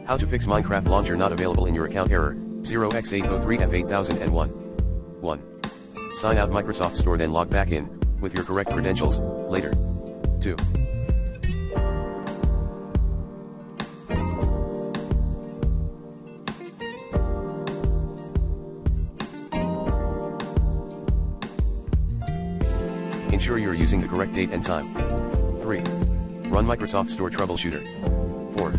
How to fix Minecraft launcher not available in your account. Error 0x803F8001. 1. Sign out Microsoft Store, then log back in with your correct credentials later. 2. Ensure you're using the correct date and time. 3. Run Microsoft Store Troubleshooter. 4.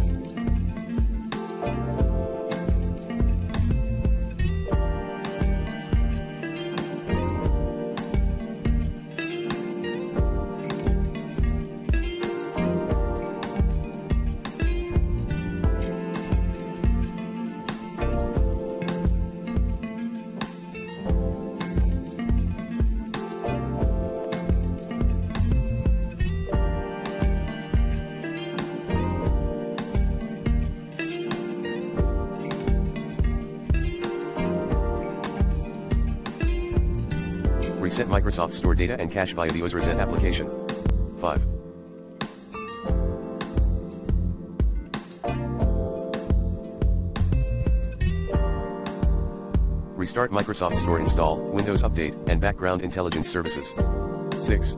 Reset Microsoft Store data and cache via the OS Reset application. 5. Restart Microsoft Store, install Windows Update and background intelligence services. 6.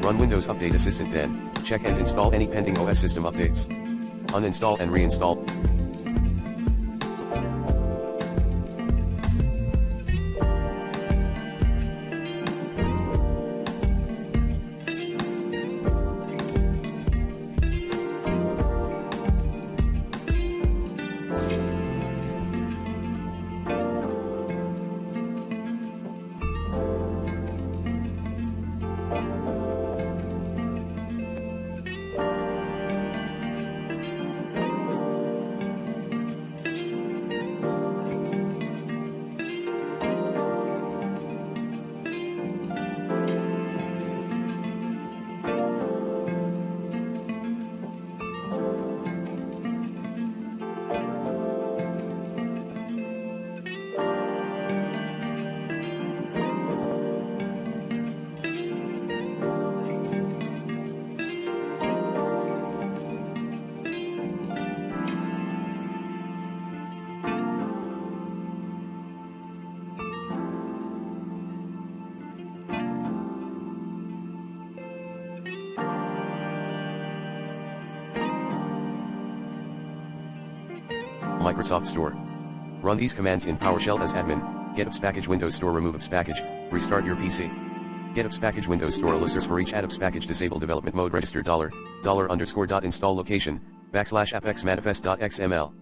Run Windows Update Assistant, then check and install any pending OS system updates. Uninstall and reinstall. Microsoft Store. Run these commands in PowerShell as admin: get apps package Windows Store, remove apps package, restart your PC. Get apps package Windows Store alerts for each apps package, disable development mode, register $___install location, \appxmanifest.xml.